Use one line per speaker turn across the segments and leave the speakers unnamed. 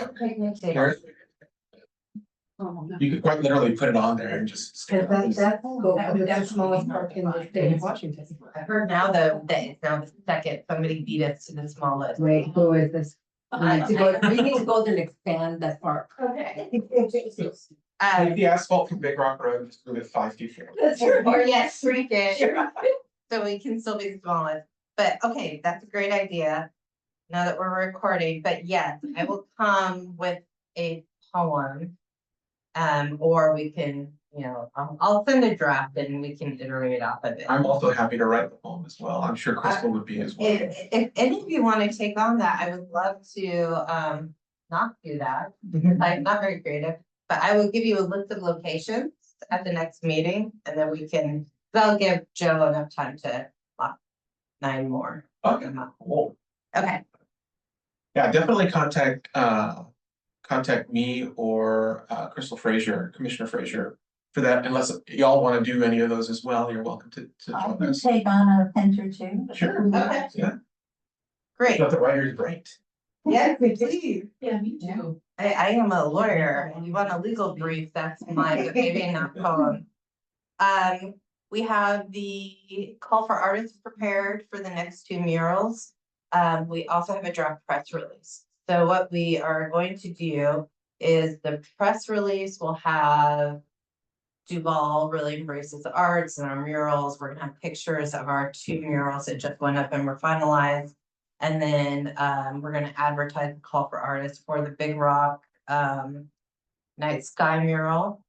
Picnic table.
You could quite literally put it on there and just.
That's the smallest park in the state of Washington.
I've heard now that it's now the second, somebody beat us to the smallest.
Wait, who is this? We need to go there and expand that park.
Okay.
Take the asphalt from Big Rock Road, just move it 5 feet forward.
That's true. Or yes, freak it. So we can still be the smallest. But okay, that's a great idea. Now that we're recording, but yes, I will come with a poem. Or we can, you know, I'll send a draft and we can iterate off of it.
I'm also happy to write the poem as well. I'm sure Crystal would be as well.
If any of you want to take on that, I would love to not do that. I'm not very creative, but I will give you a list of locations at the next meeting, and then we can. That'll give Joe enough time to lock 9 more.
Okay. Cool.
Okay.
Yeah, definitely contact me or Crystal Frazier, Commissioner Frazier, for that. Unless y'all want to do any of those as well, you're welcome to join us.
Take on a hint or two.
Sure.
Okay.
Yeah.
Great.
But the writer's great.
Yeah, please.
Yeah, me too.
I am a lawyer. You want a legal brief, that's mine, but maybe not poem. We have the call for artists prepared for the next 2 murals. We also have a draft press release. So what we are going to do is the press release will have Duvall really embraces the arts and our murals. We're gonna have pictures of our 2 murals that just went up and were finalized. And then we're gonna advertise the call for artists for the Big Rock Night Sky mural.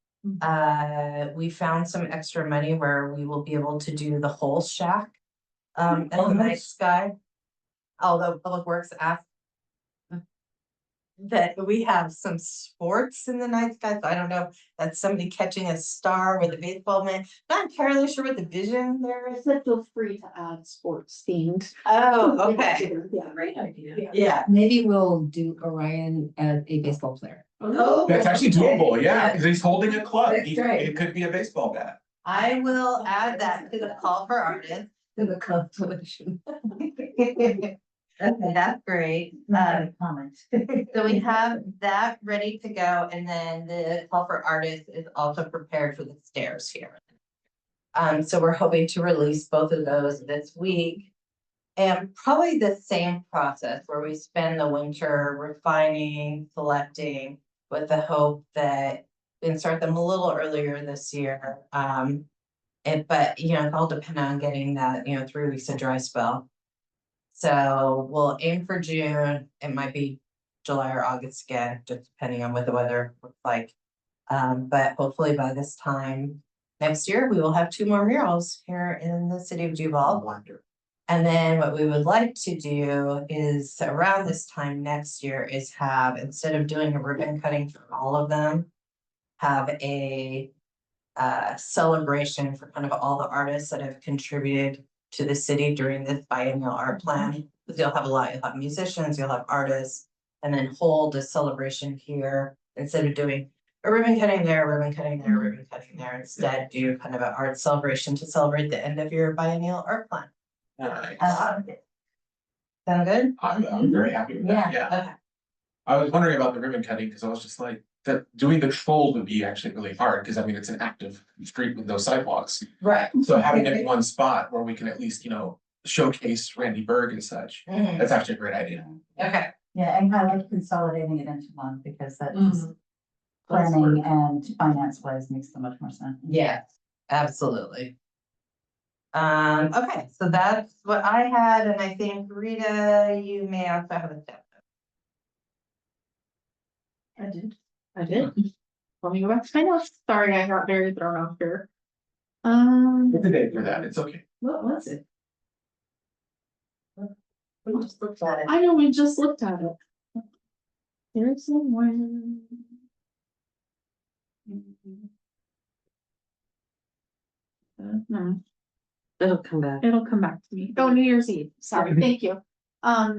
We found some extra money where we will be able to do the whole shack at the Night Sky. Although Public Works asked that we have some sports in the night sky. So I don't know, that's somebody catching a star with a baseball man. Not entirely sure what the vision there is.
Said feel free to add sports themed.
Oh, okay.
Yeah.
Great idea.
Yeah.
Maybe we'll do Orion as a baseball player.
Oh,
That's actually doable, yeah, because he's holding a club.
That's right.
It could be a baseball bat.
I will add that to the call for artists.
To the competition.
Okay, that's great.
Comment.
So we have that ready to go, and then the call for artists is also prepared for the stairs here. So we're hoping to release both of those this week. And probably the same process where we spend the winter refining, selecting, with the hope that we can start them a little earlier this year. But you know, it's all dependent on getting that, 3 weeks of dry spell. So we'll aim for June. It might be July or August again, just depending on what the weather looks like. But hopefully by this time next year, we will have 2 more murals here in the city of Duvall.
Wonder.
And then what we would like to do is around this time next year is have, instead of doing a ribbon cutting for all of them, have a celebration for kind of all the artists that have contributed to the city during this biennial art plan. Because you'll have musicians, you'll have artists, and then hold a celebration here instead of doing a ribbon cutting there, ribbon cutting there, ribbon cutting there. Instead, do kind of an art celebration to celebrate the end of your biennial art plan.
Nice.
Sound good?
I'm very happy with that, yeah.
Okay.
I was wondering about the ribbon cutting, because I was just like, that doing the fold would be actually really hard, because I mean, it's an active street with no sidewalks.
Right.
So having it in one spot where we can at least, showcase Randy Berg and such, that's actually a great idea.
Okay.
Yeah, and I like consolidating it into one because that just planning and finance wise makes so much more sense.
Yes, absolutely. Okay, so that's what I had, and I think Rita, you may also have a step.
I did. Let me go back to my notes. Sorry, I got very thrown off here.
It's a day for that, it's okay.
What was it?
We just looked at it.
I know we just looked at it. There's somewhere. No.
It'll come back.
It'll come back to me. Oh, New Year's Eve. Sorry, thank you.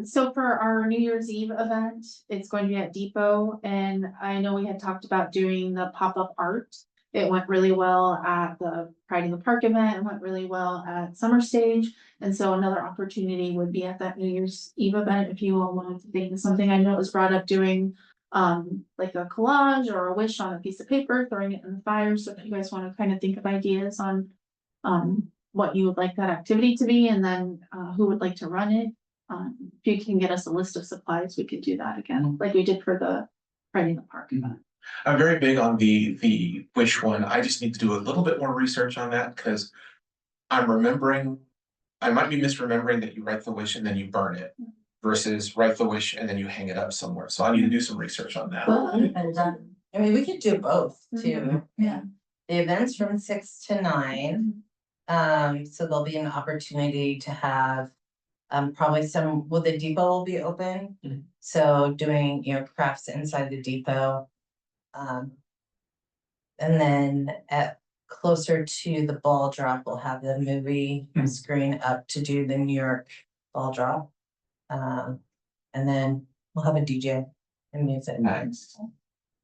So for our New Year's Eve event, it's going to be at Depot, and I know we had talked about doing the pop-up art. It went really well at the Pride in the Park event. It went really well at Summer Stage. And so another opportunity would be at that New Year's Eve event if you all wanted to think of something. I know it was brought up doing like a collage or a wish on a piece of paper, throwing it in the fire. So if you guys want to kind of think of ideas on, what you would like that activity to be, and then, who would like to run it. If you can get us a list of supplies, we could do that again, like we did for the Friday in the Park.
I'm very big on the wish one. I just need to do a little bit more research on that because I'm remembering, I might be misremembering that you write the wish and then you burn it versus write the wish and then you hang it up somewhere. So I need to do some research on that.
Well, and done.
I mean, we could do both too.
Yeah.
The event's from 6 to 9. So there'll be an opportunity to have probably the depot will be open.
Mhm.
So doing, crafts inside the depot. And then closer to the ball drop, we'll have the movie screen up to do the New York ball drop. And then we'll have a DJ and music.
Nice.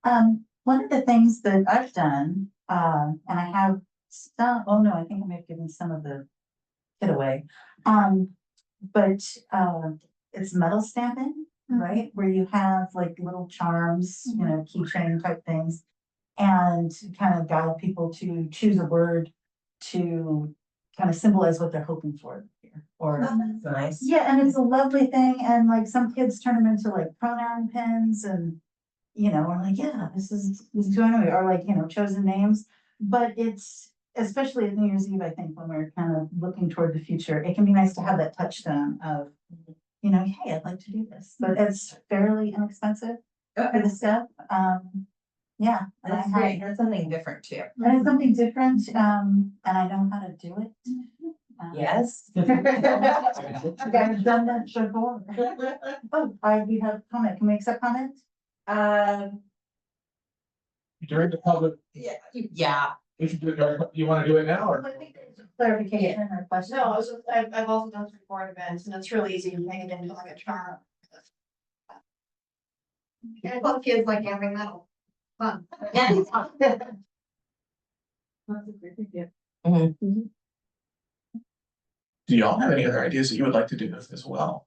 One of the things that I've done, and I have some, oh no, I think I may have given some of the kit away. But it's metal stamping, right? Where you have like little charms, keychain type things. And kind of guide people to choose a word to kind of symbolize what they're hoping for here. Or
That's nice.
yeah, and it's a lovely thing. And like some kids turn them into like pronoun pins and, we're like, yeah, this is who I know, or like, chosen names. But it's, especially at New Year's Eve, I think when we're kind of looking toward the future, it can be nice to have that touchstone of, hey, I'd like to do this, but it's fairly inexpensive for the stuff. Yeah. And
That's great. That's something different too.
And it's something different, and I know how to do it.
Yes.
I've done that before. Oh, we have comment. Can we accept comment?
During the public,
Yeah.
we should do it. You want to do it now or?
Clarification or question?
No, I've also done support events and it's really easy to make it into like a charm. And both kids like having metal. Fun.
That's a great idea.
Do y'all have any other ideas that you would like to do as well?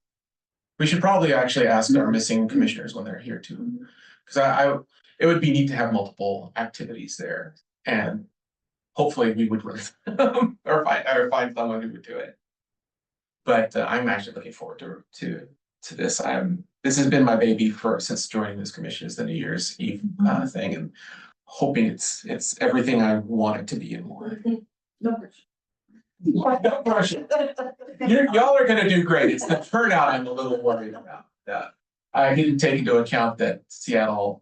We should probably actually ask our missing commissioners when they're here too. Because it would be neat to have multiple activities there and hopefully we would run or find someone who would do it. But I'm actually looking forward to this. This has been my baby since joining this commission is the New Year's Eve thing and hoping it's everything I want it to be and more.
No pressure.
No pressure. Y'all are gonna do great. It's the turnout I'm a little worried about. I didn't take into account that Seattle,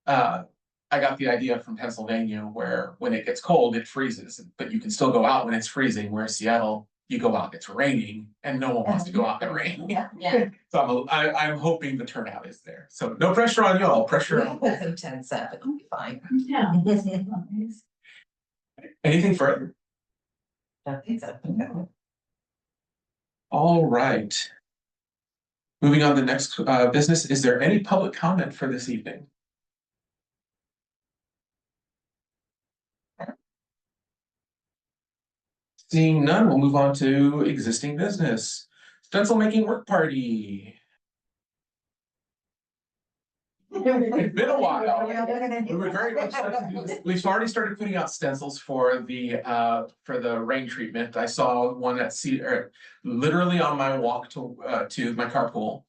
I got the idea from Pennsylvania where when it gets cold, it freezes, but you can still go out when it's freezing, whereas Seattle, you go out, it's raining and no one wants to go out in the rain.
Yeah.
So I'm hoping the turnout is there. So no pressure on y'all, pressure on.
Put some tents up, it'll be fine.
Yeah.
Anything further?
Don't think so. No.
All right. Moving on to the next business, is there any public comment for this evening? Seeing none, we'll move on to existing business. Stencil making work party. It's been a while. We would very much like to do this. We've already started putting out stencils for the rain treatment. I saw one at literally on my walk to my carpool.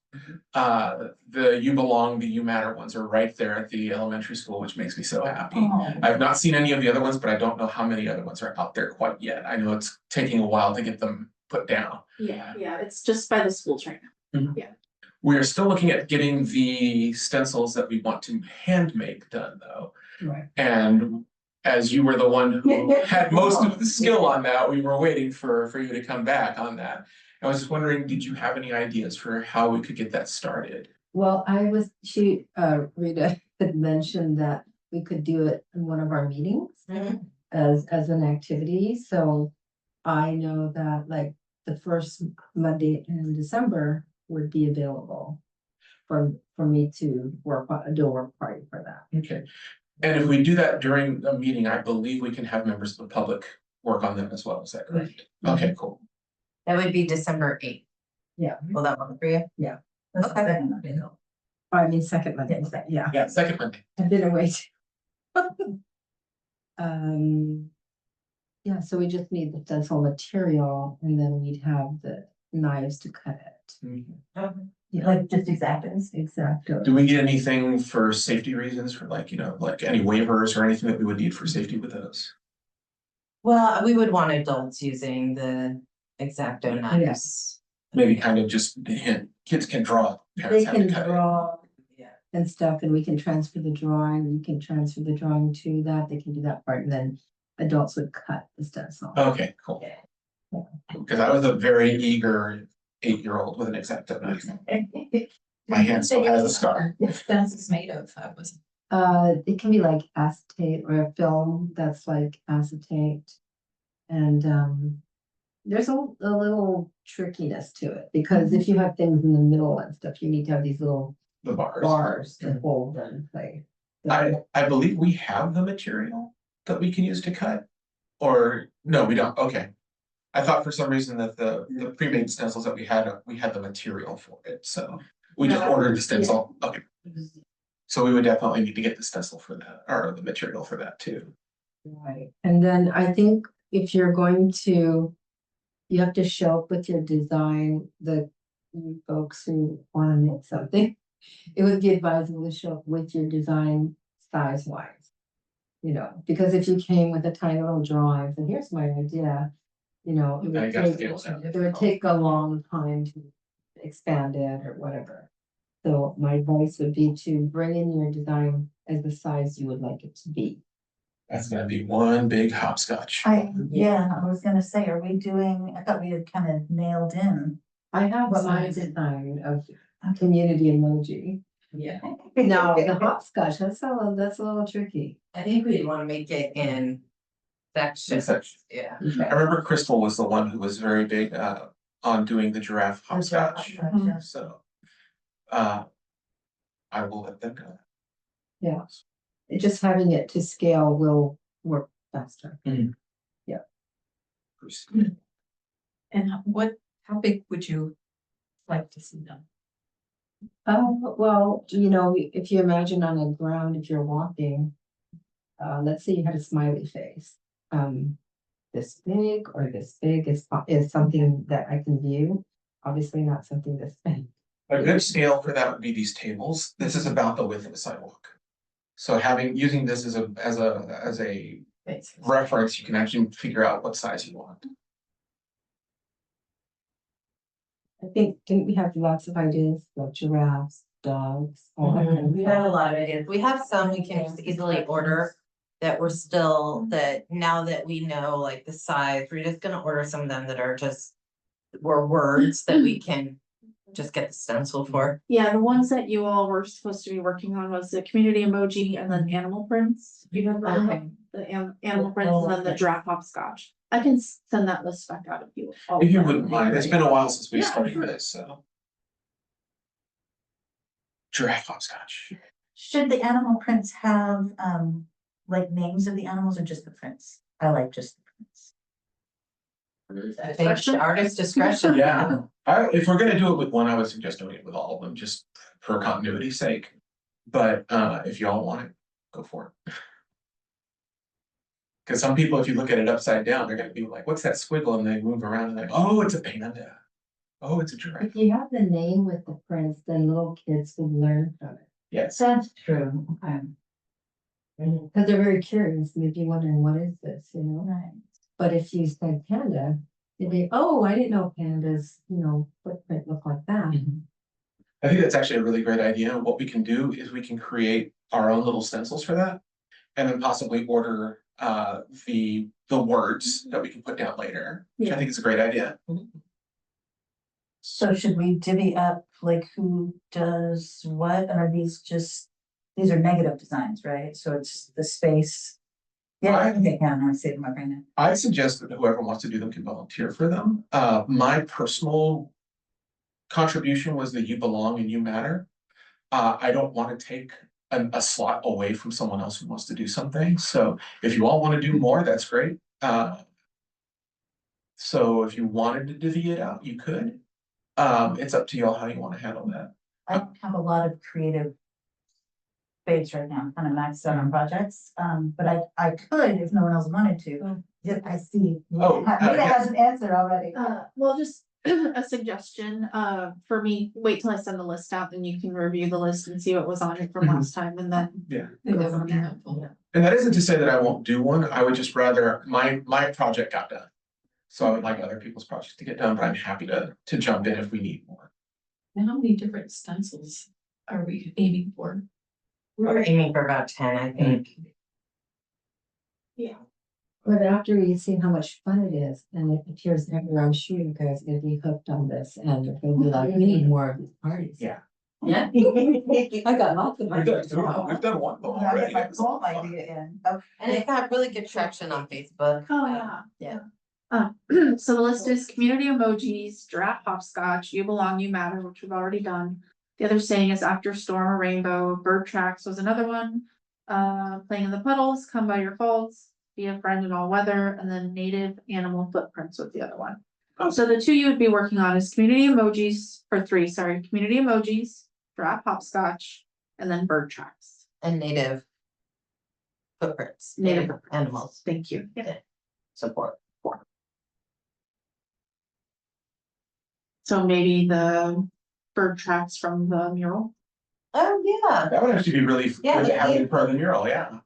The You Belong, the You Matter ones are right there at the elementary school, which makes me so happy. I've not seen any of the other ones, but I don't know how many other ones are out there quite yet. I know it's taking a while to get them put down.
Yeah, it's just by the school train.
We are still looking at getting the stencils that we want to hand make done though.
Right.
And as you were the one who had most of the skill on that, we were waiting for you to come back on that. I was just wondering, did you have any ideas for how we could get that started?
Well, Rita had mentioned that we could do it in one of our meetings as an activity. So I know that like the first Monday in December would be available for me to do a work party for that.
Okay. And if we do that during a meeting, I believe we can have members of the public work on them as well. Is that correct? Okay, cool.
That would be December 8th.
Yeah.
Will that work for you?
Yeah.
Okay.
I mean, second Monday, yeah,
Yeah, second Monday.
I've been away. Yeah, so we just need the stencil material and then we'd have the knives to cut it. Yeah,
Like just exactly.
exactly.
Do we get anything for safety reasons for like, like any waivers or anything that we would need for safety with those?
Well, we would want adults using the X-Acto knives.
Maybe kind of just the hint, kids can draw.
They
parents have to
can
cut it.
draw
Yeah.
and stuff, and we can transfer the drawing, we can transfer the drawing to that, they can do that part, and then adults would cut the stencil.
Okay, cool. Because I was a very eager 8-year-old with an X-Acto knife. My hand still has a scar.
What fence is made of, that was.
It can be like acetate or a film that's like acetate. And there's a little trickiness to it, because if you have things in the middle and stuff, you need to have these little
The bars.
bars to hold them in place. So-
I believe we have the material that we can use to cut. Or, no, we don't, okay. I thought for some reason that the pre-made stencils that we had the material for it, so we just
No,
ordered the stencil, okay. So we would definitely need to get the stencil for that, or the material for that too.
Right, and then I think if you're going to, you have to show up with your design, the you folks who wanna make something. It would be advisable to show up with your design size wise. Because if you came with a tiny little drawing, and here's my idea, it
I
would
gotta
take,
scale down.
it would take a long time to expand it or whatever. So my advice would be to bring in your design as the size you would like it to be.
That's gonna be one big hopscotch.
I was gonna say, are we doing, I thought we had kind of nailed in.
I have
What
my
size?
design of community emoji.
Yeah.
Now, the hopscotch, that's a little tricky.
I think we'd wanna make it in sections,
Sections.
yeah.
I remember Crystal was the one who was very big on doing the giraffe hopscotch,
Gotcha.
so. I will let them know.
Yeah. Just having it to scale will work faster.
And how big would you like to see them?
Well, if you imagine on the ground, if you're walking, let's say you had a smiley face. This big or this big is something that I can view. Obviously not something this big.
A good scale for that would be these tables. This is about the width of a sidewalk. So using this as a reference, you can actually figure out what size you want.
Didn't we have lots of ideas, like giraffes, dogs, all that kind of
We
stuff?
have a lot of ideas. We have some we can just easily order that we're still, that now that we know like the size, we're just gonna order some of them that are just. Were words that we can just get the stencil for.
Yeah, the ones that you all were supposed to be working on was the community emoji and then animal prints. You have the animal prints and then the giraffe hopscotch. I can send that list back out if you.
If you wouldn't mind, it's been a while since we
Yeah,
started
sure.
this, so. Giraffe hopscotch.
Should the animal prints have, like names of the animals or just the prints? I like just the prints.
I think it's the artist's discretion.
Yeah, if we're gonna do it with one, I would suggest doing it with all of them, just for continuity's sake. But if y'all want it, go for it. Cause some people, if you look at it upside down, they're gonna be like, what's that squiggle? And they move around and like, oh, it's a panda. Oh, it's a giraffe.
If you have the name with the prints, then little kids would learn from it.
Yes,
That's true, okay.
Because they're very curious, maybe wondering, what is this,
Right.
But if you said panda, they'd be, oh, I didn't know pandas, footprint looked like that.
I think that's actually a really great idea. What we can do is we can create our own little stencils for that. And then possibly order the words that we can put down later, which I think is a great idea.
So should we divvy up like who does what? Are these are negative designs, right? So it's the space. Yeah, I think I'm saving my brain now.
I suggest that whoever wants to do them can volunteer for them. My personal contribution was that you belong and you matter. I don't want to take a slot away from someone else who wants to do something. So if you all want to do more, that's great. So if you wanted to divvy it out, you could. It's up to y'all how you want to handle that.
I don't have a lot of creative space right now, I'm kind of maxed out on projects, but I could if no one else wanted to. Yeah, I see.
Oh,
Rita
yeah.
has an answer already.
Well, just a suggestion, for me, wait till I send the list out, and you can review the list and see what was on it from
Mhm.
last time, and then.
Yeah.
go from there.
And that isn't to say that I won't do one, I would just rather, my project got done. So I would like other people's projects to get done, but I'm happy to jump in if we need more.
And how many different stencils are we aiming for?
We're aiming for about 10, I think.
But after you see how much fun it is and it appears everywhere, I'm sure you guys are gonna be hooked on this and you're gonna be like, we need more of these parties.
Yeah.
Yeah.
I got lots of.
We've
ideas.
done one
Yeah, I'll
already.
get my
It was
poem
fun.
idea in. Oh,
And it got really good traction on Facebook.
Oh, yeah.
Yeah.
So the list is community emojis, giraffe hopscotch, you belong, you matter, which we've already done. The other saying is after storm or rainbow, bird tracks was another one. Playing in the puddles, come by your faults, be a friend in all weather, and then native animal footprints was the other one.
Oh.
So the two you would be working on is community emojis, or three, sorry, community emojis, giraffe hopscotch, and then bird tracks.
And native footprints,
Native
native animals
Thank you.
support.
So maybe the bird tracks from the mural.
Oh, yeah.
That would actually be really
Yeah,
good to have
yeah.
in front of the mural, yeah.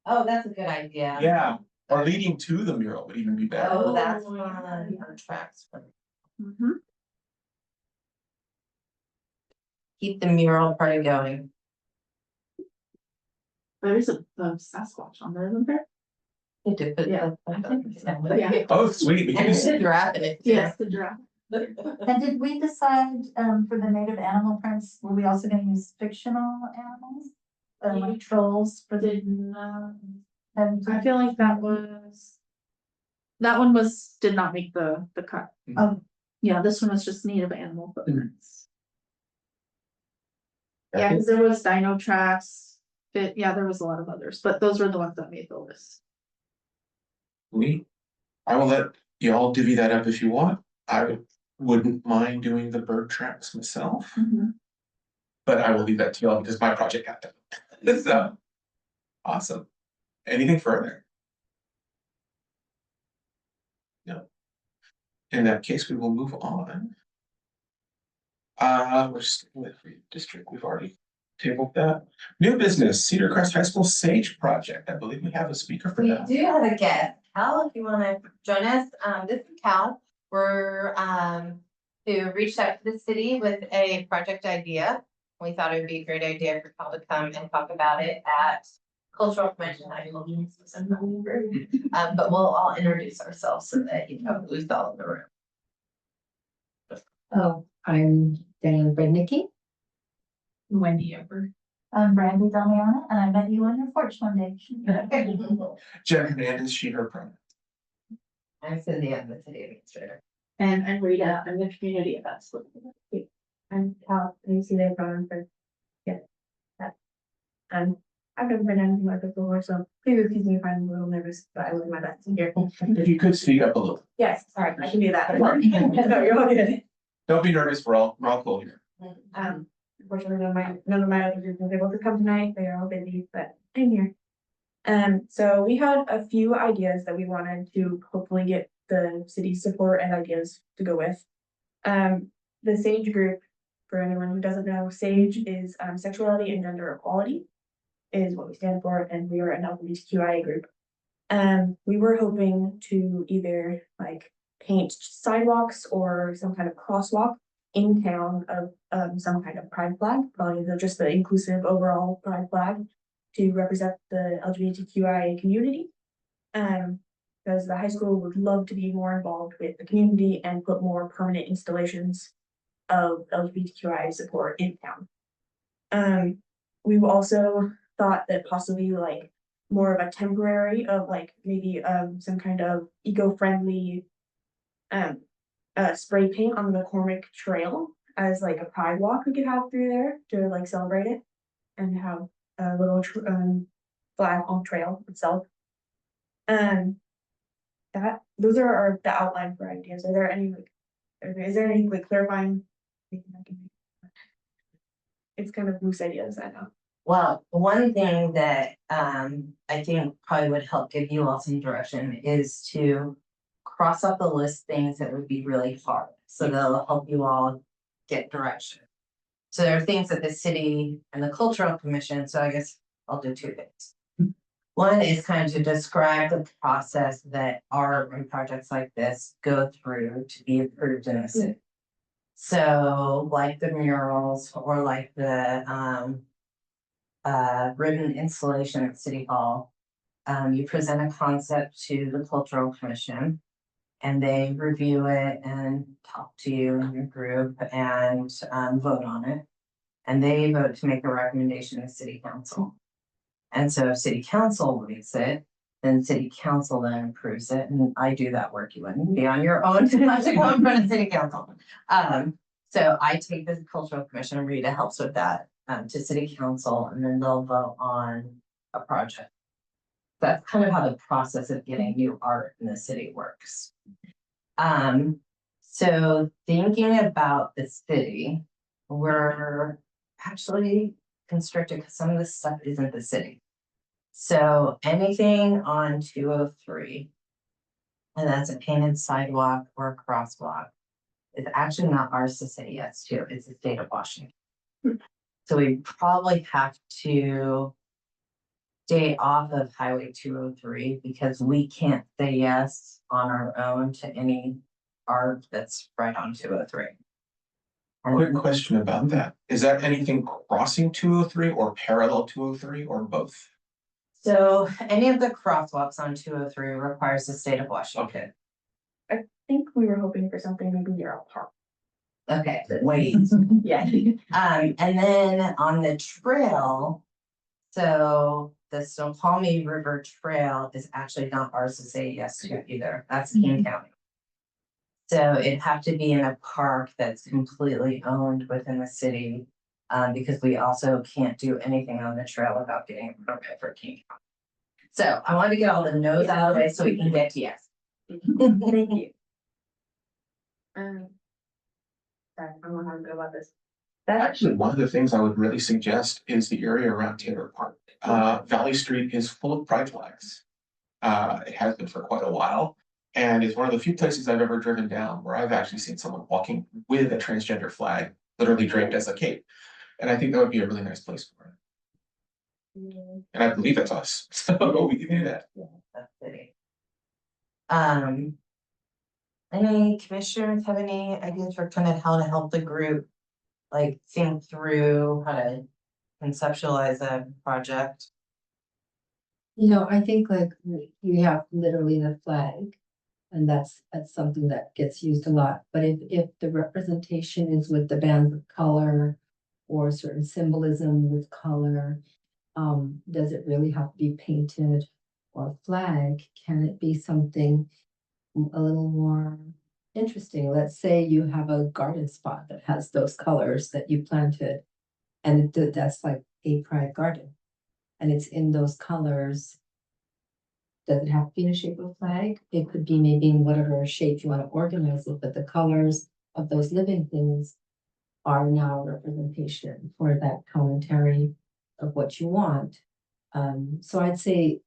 Oh, that's a good idea.
Yeah, or leading to the mural would even be better.
Oh, that's
Oh,
fun.
yeah.
Bird tracks.
Mhm.
Keep the mural party going.
There's a Sasquatch on there, isn't there?
You did put
Yeah.
that.
Yeah.
Oh, sweet. We can
And
just-
it's a giraffe in it. too.
Yes, the giraffe.
And did we decide, for the native animal prints, were we also gonna use fictional animals? Like trolls for the,
Did
and,
I feel like that one did not make the cut. Yeah, this one was just native animal footprints. Yeah, because there was dino tracks, there was a lot of others, but those were the ones that made the list.
I will let you all divvy that up if you want. Wouldn't mind doing the bird tracks myself, but I will leave that to y'all because my project got done. So, awesome. Anything further? No. In that case, we will move on. We're sticking with district. We've already tabled that. New business, Cedar Crest High School Sage Project. I believe we have a speaker for
We
that.
do have a guest, Cal, if you wanna join us, this is Cal, we're, who reached out to the city with a project idea. We thought it would be a great idea for Cal to come and talk about it at cultural convention. I will be but we'll all introduce ourselves so that you know who's all in the room.
Oh, I'm Diane Brednicki.
Wendy Ever.
I'm Brandy Damiana, and I met you on your porch one day.
Jen Hernandez, she, her pronoun.
I'm Cindy, I'm the city administrator.
And I'm Rita, I'm the community events.
I'm Cal, I'm Celia Brown for, yeah. That. I've never been anything like this before, so please excuse me if I'm a little nervous, but I will do my best to hear.
If you could speak up a little.
Yes, sorry, I can do that. No, you're all good.
Don't be nervous, we're all cool here.
Unfortunately, none of my other group was able to come tonight, they are all busy, but I'm here. So we had a few ideas that we wanted to hopefully get the city's support and ideas to go with. The SAGE group, for anyone who doesn't know, SAGE is sexuality and gender equality is what we stand for, and we are an LGBTQIA group. We were hoping to either like paint sidewalks or some kind of crosswalk in town of some kind of pride flag, probably just the inclusive overall pride flag to represent the LGBTQIA community. Because the high school would love to be more involved with the community and put more permanent installations of LGBTQIA support in town. We've also thought that possibly like more of a temporary of like maybe some kind of eco-friendly spray paint on the McCormick Trail as like a pride walk we could have through there to like celebrate it and have a little flag on trail itself. Those are the outline for ideas. Are there any like, is there any like clarifying? it's kind of loose ideas, I know.
Well, one thing that I think probably would help give you all some direction is to cross off the list things that would be really hard, so they'll help you all get direction. So there are things that the city and the cultural commission, so I guess I'll do two things. One is kind of to describe the process that art and projects like this go through to be approved in the city. So like the murals or like the ribbon installation at City Hall. You present a concept to the Cultural Commission. And they review it and talk to you and your group and vote on it. And they vote to make a recommendation to City Council. And so if City Council makes it, then City Council then approves it, and I do that work. You wouldn't be on your own to have to go in front of City Council. So I take the Cultural Commission, and Rita helps with that, to City Council, and then they'll vote on a project. That's kind of how the process of getting new art in the city works. So thinking about the city, we're actually constricted because some of this stuff isn't the city. So anything on 203, and that's a painted sidewalk or a crosswalk, is actually not ours to say yes to, it's the state of Washington. So we probably have to stay off of Highway 203 because we can't say yes on our own to any art that's right on 203.
Quick question about that. Is that anything crossing 203 or parallel 203 or both?
So any of the crosswalks on 203 requires the state of Washington.
I think we were hoping for something maybe near a park.
Okay, wait.
Yeah.
And then on the trail, so the Snoqualmie River Trail is actually not ours to say yes to either. That's King County. So it'd have to be in a park that's completely owned within the city. Because we also can't do anything on the trail without getting a permit for King County. So I want to get all the no's out of the way so we can get to yes.
Thank you. Sorry, I don't know how to go about this. That's
Actually, one of the things I would really suggest is the area around Taylor Park. Valley Street is full of pride flags. It has been for quite a while. And it's one of the few places I've ever driven down where I've actually seen someone walking with a transgender flag, literally draped as a cape. And I think that would be a really nice place for it. And I believe it's us, so we can do that.
Yeah, that's city. Any commissioners have any ideas for kind of how to help the group? Like think through how to conceptualize a project?
I think like you have literally the flag. And that's something that gets used a lot, but if the representation is with the bands of color or certain symbolism with color, does it really have to be painted or flag? Can it be something a little more interesting? Let's say you have a garden spot that has those colors that you planted, and that's like a pride garden, and it's in those colors. Does it have to be in a shape of a flag? It could be maybe in whatever shape you want to organize it, but the colors of those living things are now representation for that commentary of what you want. So I'd say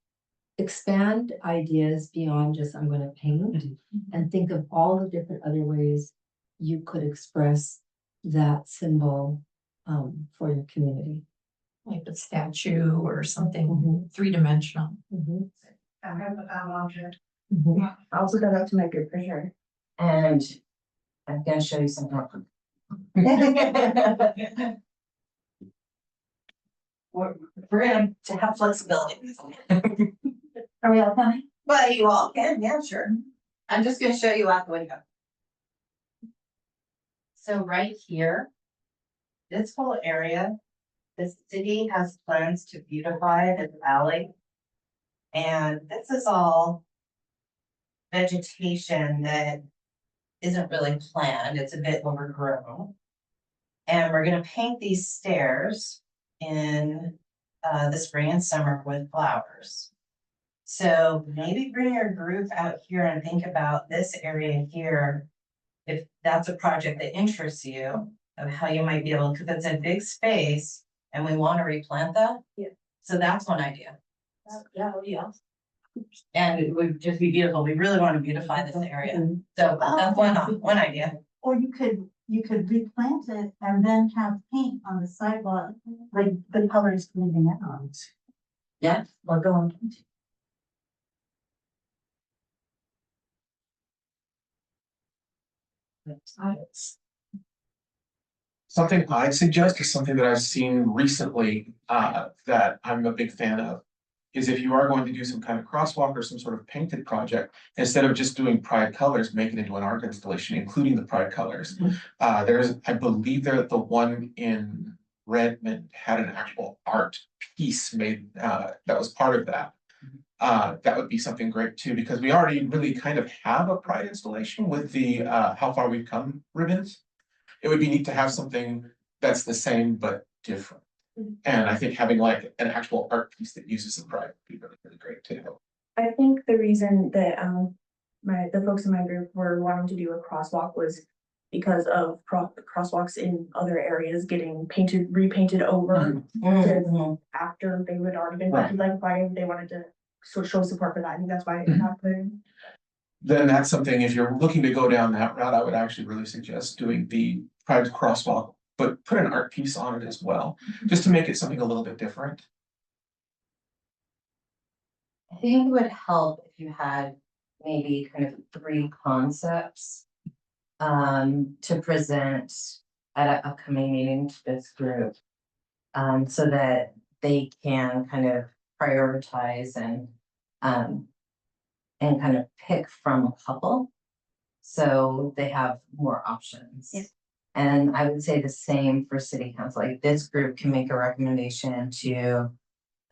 expand ideas beyond just I'm going to paint and think of all the different other ways you could express that symbol for your community.
Like a statue or something three-dimensional.
I have a found object.
Mhm.
I also got up to my group for sure.
And I'm gonna show you something. We're gonna to have flexibility.
Are we all coming?
But you all can, yeah, sure. I'm just gonna show you out the window. So right here, this whole area, the city has plans to beautify the valley. And this is all vegetation that isn't really planned, it's a bit overgrown. And we're gonna paint these stairs in the spring and summer with flowers. So maybe bring your group out here and think about this area here. If that's a project that interests you, of how you might be able, because it's a big space and we want to replant that.
Yeah.
So that's one idea.
Yeah, yeah.
And it would just be beautiful. We really want to beautify this area. So that's one idea.
Or you could replant it and then have paint on the sidewalk, like the colors leaving out.
Yeah.
Or going.
Something I'd suggest is something that I've seen recently, that I'm a big fan of. Is if you are going to do some kind of crosswalk or some sort of painted project, instead of just doing pride colors, make it into an art installation, including the pride colors. I believe there, the one in Redmond had an actual art piece made, that was part of that. That would be something great too, because we already really kind of have a pride installation with the, How Far We've Come ribbons. It would be neat to have something that's the same but different. And I think having like an actual art piece that uses the pride would be really, really great too.
I think the reason that the folks in my group were wanting to do a crosswalk was because of crosswalks in other areas getting repainted over after they would already been painted, like why they wanted to show support for that. I think that's why it got put in.
Then that's something, if you're looking to go down that route, I would actually really suggest doing the pride crosswalk, but put an art piece on it as well, just to make it something a little bit different.
I think it would help if you had maybe kind of 3 concepts to present at an upcoming meeting to this group. So that they can kind of prioritize and kind of pick from a couple. So they have more options.
Yes.
And I would say the same for city council, like this group can make a recommendation to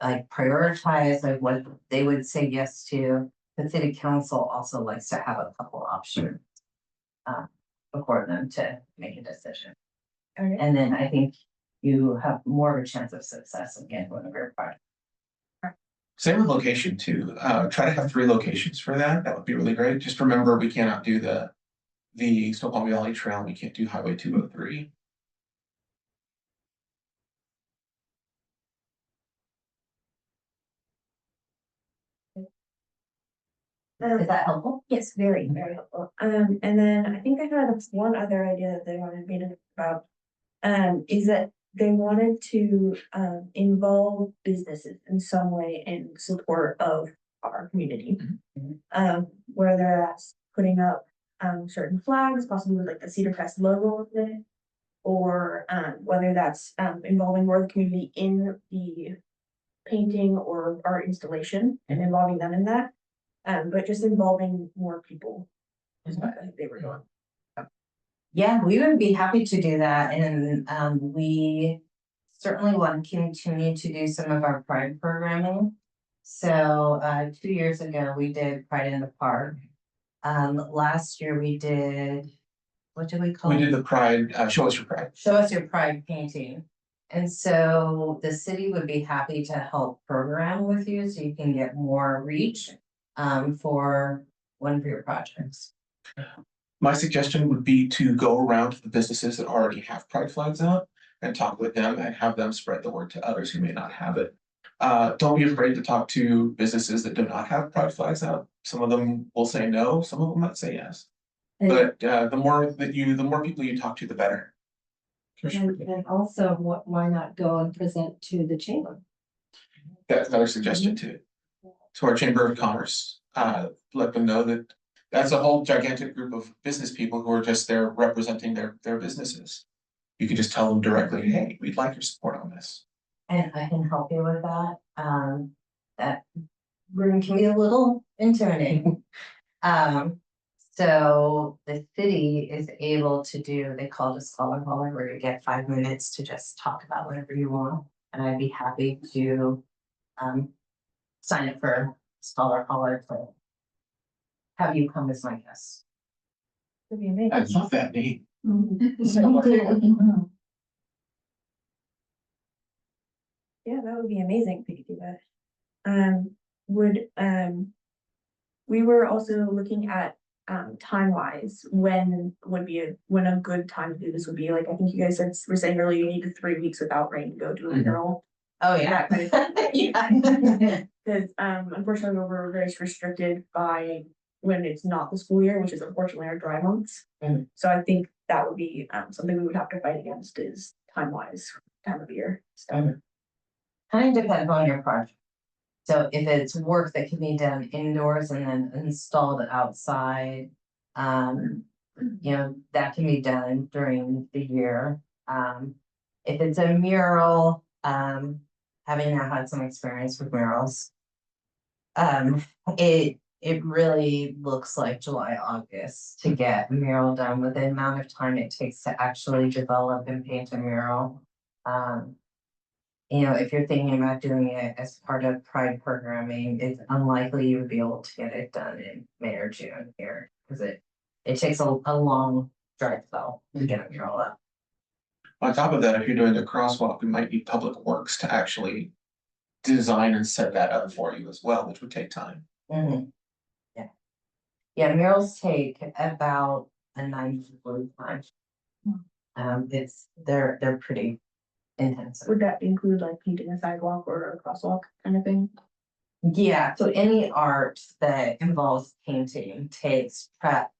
like prioritize like what they would say yes to. The city council also likes to have a couple options before them to make a decision.
Okay.
And then I think you have more of a chance of success again when we're part.
Same with location too. Try to have 3 locations for that. That would be really great. Just remember, we cannot do the Snoqualmie Valley Trail. We can't do Highway 203.
Is that helpful?
Yes, very, very helpful. And then I think I had one other idea that they wanted me to think about. Is that they wanted to involve businesses in some way in support of our community. Whether that's putting up certain flags, possibly with like the Cedar Crest logo of it, or whether that's involving more of the community in the painting or art installation and involving them in that. But just involving more people is what I think they were doing.
Yeah, we would be happy to do that, and we certainly want to continue to do some of our Pride programming. So 2 years ago, we did Pride in the Park. Last year we did, what did we call it?
We did the pride, show us your pride.
Show us your pride painting. And so the city would be happy to help program with you so you can get more reach for one of your projects.
My suggestion would be to go around to the businesses that already have pride flags out and talk with them and have them spread the word to others who may not have it. Don't be afraid to talk to businesses that do not have pride flags out. Some of them will say no, some of them might say yes. But the more people you talk to, the better.
And also, why not go and present to the chamber?
That's another suggestion too. To our Chamber of Commerce, let them know that that's a whole gigantic group of business people who are just there representing their businesses. You can just tell them directly, hey, we'd like your support on this.
And I can help you with that. That room can be a little intimidating. So the city is able to do, they call it a scholar hall, where you get 5 minutes to just talk about whatever you want. And I'd be happy to sign up for scholar hall to have you come as my guest.
Would be amazing.
I love that name.
Yeah, that would be amazing if we could do that. We were also looking at time wise, when would be when a good time to do this would be? Like, I think you guys were saying earlier, you needed 3 weeks without rain to go do a
Mhm.
mural.
Oh, yeah.
Yeah. Cause, unfortunately, we're very restricted by when it's not the school year, which is unfortunately our dry months.
Mhm.
So I think that would be, something we would have to fight against is time wise, time of year. So,
Kind of depends on your project. So if it's work that can be done indoors and then installed outside, that can be done during the year. If it's a mural, having now had some experience with murals. It really looks like July, August to get a mural done with the amount of time it takes to actually develop and paint a mural. If you're thinking about doing it as part of Pride programming, it's unlikely you would be able to get it done in May or June here, because it takes a long dry spell to get a mural up.
On top of that, if you're doing a crosswalk, we might need Public Works to actually design and set that up for you as well, which would take time.
Mhm. Yeah. Yeah, murals take about a 9 week time. They're pretty intensive.
would that include like painting a sidewalk or a crosswalk kind of thing?
Yeah, so any art that involves painting takes prep.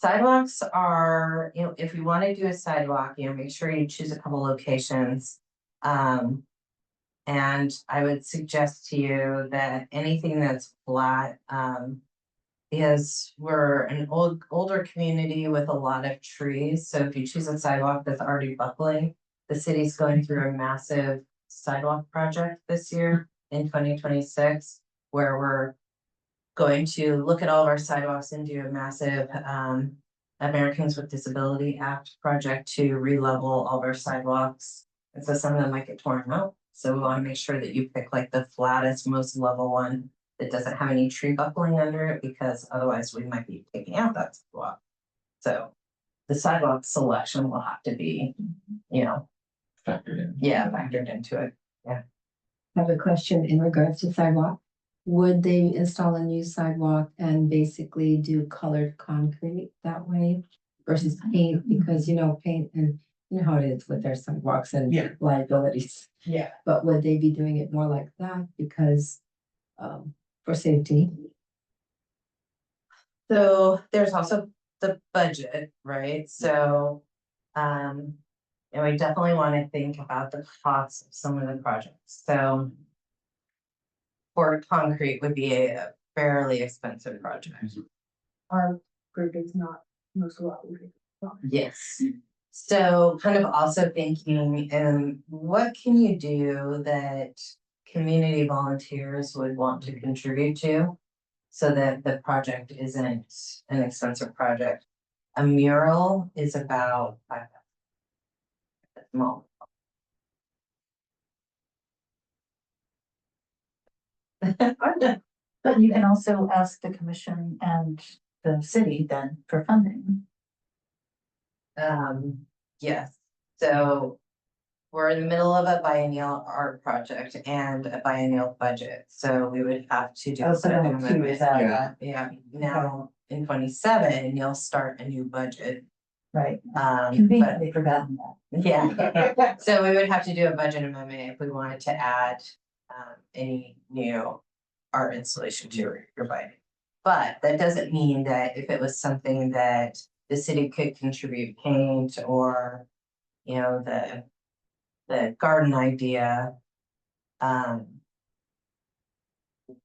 Sidewalks are, if you want to do a sidewalk, make sure you choose a couple locations. And I would suggest to you that anything that's flat, because we're an older community with a lot of trees. So if you choose a sidewalk that's already buckling, the city's going through a massive sidewalk project this year in 2026, where we're going to look at all of our sidewalks and do a massive Americans with Disability Act project to re-level all of our sidewalks. And so some of them might get torn out. So we want to make sure that you pick like the flattest, most level one that doesn't have any tree buckling under it, because otherwise we might be taking out that sidewalk. So the sidewalk selection will have to be,
Factored in.
factored into it.
I have a question in regards to sidewalk. Would they install a new sidewalk and basically do colored concrete that way versus paint? Because paint and you know how it is with their sidewalks and
Yeah.
liabilities.
Yeah.
But would they be doing it more like that because for safety?
So there's also the budget, right? So, and we definitely want to think about the costs of some of the projects. So for concrete would be a fairly expensive project.
Our group is not most of what we do.
Yes. So kind of also thinking, what can you do that community volunteers would want to contribute to, so that the project isn't an expensive project? A mural is about $5,000. Small.
But you can also ask the commission and the city then for funding.
Yes, so we're in the middle of a biennial art project and a biennial budget, so we would have to do.
Oh, so then
something
two
with
is out of
Yeah.
that,
Yeah, now in 27, you'll start a new budget.
right?
But
Conveniently forgotten that.
yeah, so we would have to do a budget amendment if we wanted to add any new art installation to your budget. But that doesn't mean that if it was something that the city could contribute paint or, the garden idea.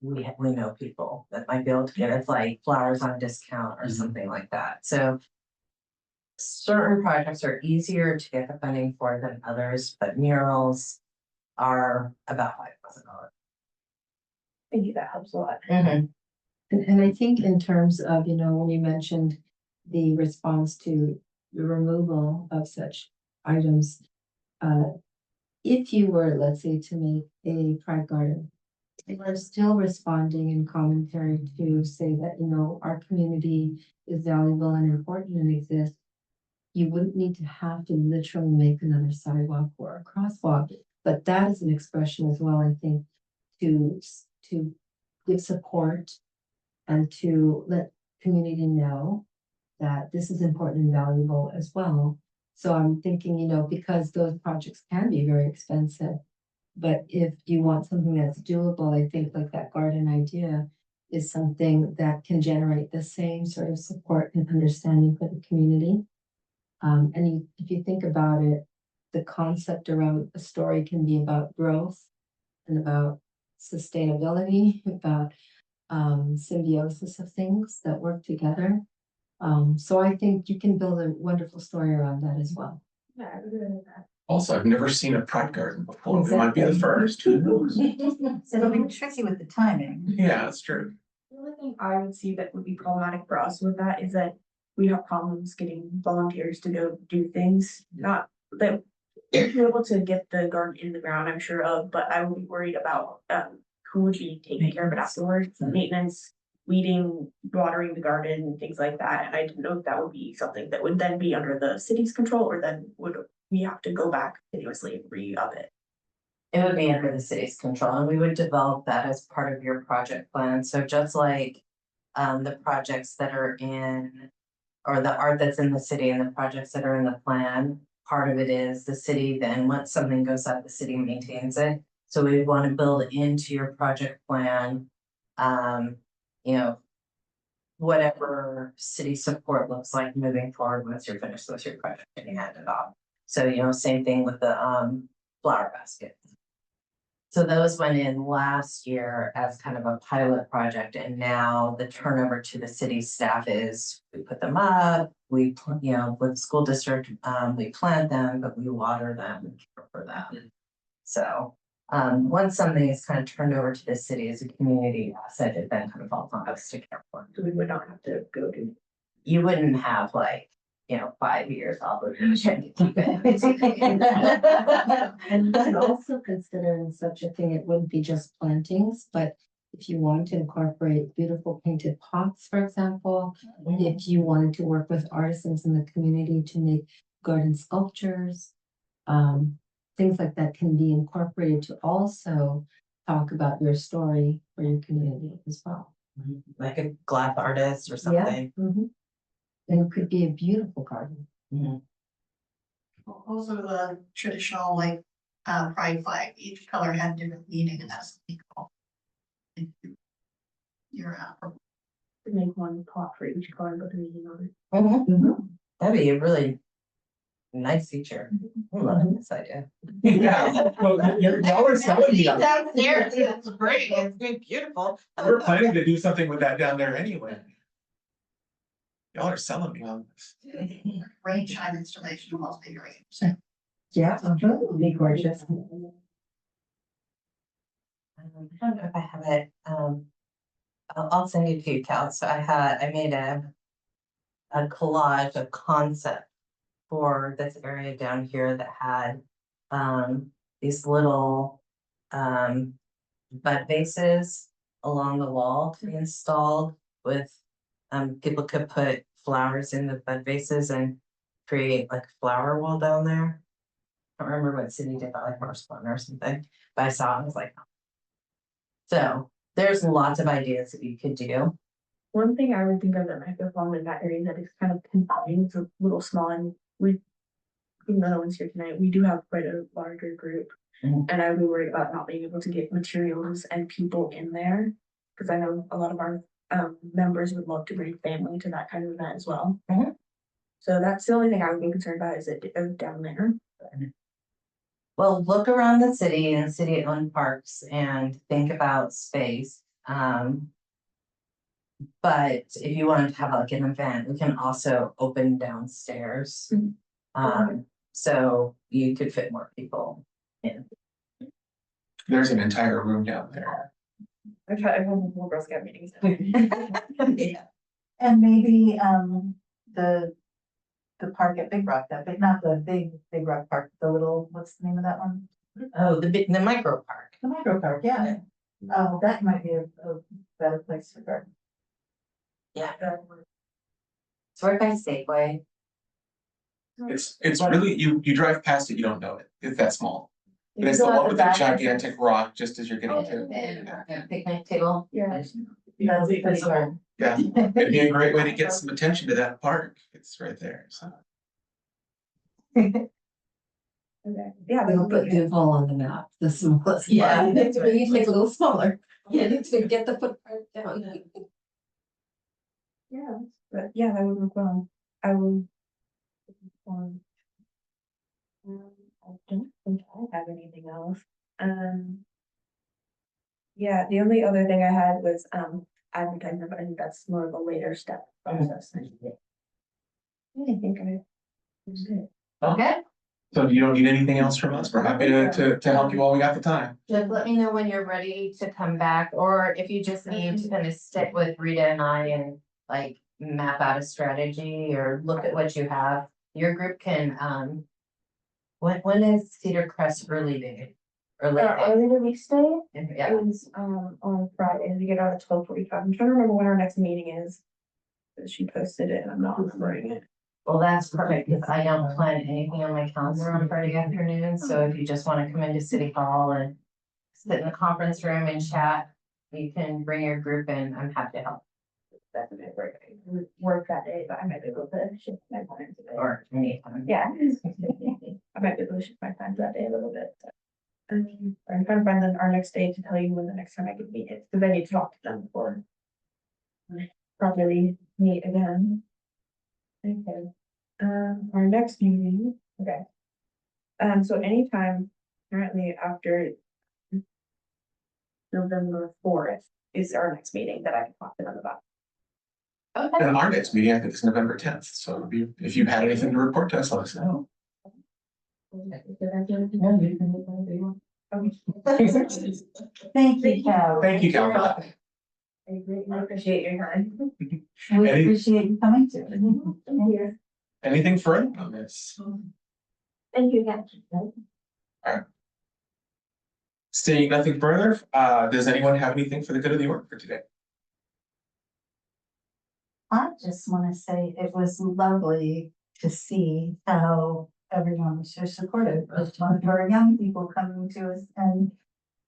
We know people that might be able to get us like flowers on discount or something like that. So certain projects are easier to get the funding for than others, but murals are about $5,000.
Thank you, that helps a lot.
And I think in terms of, when you mentioned the response to the removal of such items, if you were, let's say, to make a pride garden, they are still responding in commentary to say that, our community is valuable and important and exists. You wouldn't need to have to literally make another sidewalk or a crosswalk, but that is an expression as well, I think, to give support and to let community know that this is important and valuable as well. So I'm thinking, because those projects can be very expensive. But if you want something that's doable, I think like that garden idea is something that can generate the same sort of support and understanding for the community. If you think about it, the concept around a story can be about growth and about sustainability, about symbiosis of things that work together. So I think you can build a wonderful story around that as well.
Yeah, I would agree with that.
Also, I've never seen a pride garden before. We might be the
Exactly.
first. Who knows?
So it'll be tricky with the timing.
Yeah, that's true.
The only thing I would see that would be problematic for us with that is that we have problems getting volunteers to go do things, not that. If you're able to get the garden in the ground, I'm sure of, but I would be worried about who would be taking care of it afterwards, maintenance, weeding, watering the garden, things like that. And I didn't know if that would be something that would then be under the city's control, or then would we have to go back continuously and re-up it.
It would be under the city's control, and we would develop that as part of your project plan, so just like the projects that are in. Or the art that's in the city and the projects that are in the plan, part of it is the city, then once something goes up, the city maintains it. So we want to build into your project plan, whatever city support looks like moving forward once you're finished with your project and you hand it off. So, same thing with the flower basket. So those went in last year as kind of a pilot project, and now the turnover to the city staff is we put them up, with school district, we plant them, but we water them and care for them. So once something is kind of turned over to the city as a community asset, it then kind of falls on us to care for.
So we would not have to go to.
You wouldn't have 5 years obligation to keep it.
And you can also consider in such a thing, it wouldn't be just plantings, but if you want to incorporate beautiful painted pots, for example, if you wanted to work with artisans in the community to make garden sculptures, things like that can be incorporated to also talk about your story for your community as well.
Like a glass artist or
Yeah.
something.
Mhm. And it could be a beautiful garden.
Also the traditional pride flag, each color had different meaning, and that's cool. You're
To make one pot for each color, but the meaning on it.
That'd be a really nice feature. I love this idea.
Yeah, well, y'all are selling me on.
Downstairs, it's great, it's been beautiful.
We're planning to do something with that down there anyway. Y'all are selling me on this.
rain shine installation of most big rains.
Yeah, it would be gorgeous.
I don't know if I have it, I'll send you to Cal, so I made a collage of concept for this area down here that had, these little, bud vases along the wall to be installed with, people could put flowers in the bud vases and create like a flower wall down there. I don't remember what city did that, like Barcelona or something, but I saw it, I was like. So there's lots of ideas that you could do.
One thing I would think of that might go wrong in that area that is kind of confined, it's a little small, and we, even though no one's here tonight, we do have quite a larger group. And I would be worried about not being able to get materials and people in there, because I know a lot of our members would love to bring family to that kind of event as well. So that's the only thing I would be concerned about, is it down there.
Well, look around the city and city-owned parks and think about space. But if you wanted to have like an event, we can also open downstairs. So you could fit more people in.
There's an entire room down there.
I've had more Girl Scout meetings.
Yeah.
And maybe, the park at Big Rock, not the Big Rock Park, the little, what's the name of that one?
Oh, the micro park.
The micro park, yeah. Oh, that might be a better place for garden.
Yeah. It's right by Safeway.
It's really, you drive past it, you don't know it. It's that small. But it's the
go out
one
the
with the
back.
gigantic rock just as you're getting to.
Picnic table.
Yeah.
That's pretty hard.
Yeah, it'd be a great way to get some attention to that park. It's right there, so.
Okay, yeah.
We'll put Duvall on the map, the smallest.
Yeah,
one.
that's right.
We need to make it a little smaller, yeah, to get the footprint down.
Yeah, but yeah, that would work well. I will. I don't think I have anything else. Yeah, the only other thing I had was, advertising, but I think that's more of a later step process. I think I. that's it.
Okay,
So you don't need anything else from us? We're happy to help you while we got the time.
just let me know when you're ready to come back, or if you just need to kind of stick with Rita and I and like map out a strategy or look at what you have. Your group can, when is Cedar Crest early day? Or late day?
Early release day
Yeah,
is, on Friday, we get out at 12:45. I'm trying to remember when our next meeting is. But she posted it and I'm not remembering it.
well, that's perfect, because I don't plan anything on my calendar on Friday afternoon, so if you just wanna come into City Hall and sit in the conference room and chat, you can bring your group in, I'm happy to help.
That's a bit work that day, but I might be able to shift my time today.
Or anytime.
Yeah. I might be able to shift my time that day a little bit. I'm trying to find our next day to tell you when the next time I could meet is, because I need to talk to them before. I properly meet again. Okay, our next meeting, okay. So anytime currently after. November 4th is our next meeting that I can talk to them about.
Okay,
And our next meeting, I think, is November 10th, so it'd be, if you had anything to report to us, let us know.
Thank you, Cal.
Thank you, Cal.
I greatly appreciate your time.
We
Any-
appreciate you coming to.
Anything further on this?
Thank you again.
Seeing nothing further, does anyone have anything for the good of the order for today?
I just want to say it was lovely to see how everyone was so supportive of one of our young people coming to us and,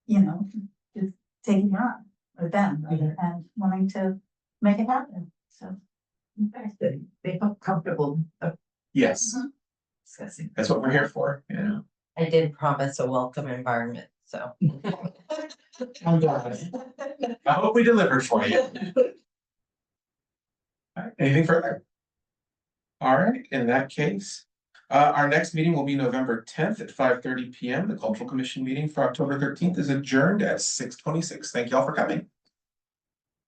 you know, just taking it on with them and wanting to make it happen. So.
They felt comfortable
Yes,
discussing.
that's what we're here for, you know.
I did promise a welcome environment, so.
I'm glad. I hope we delivered for you. All right, anything further? All right, in that case, our next meeting will be November 10th at 5:30 PM. The Cultural Commission meeting for October 13th is adjourned at 6:26. Thank you all for coming.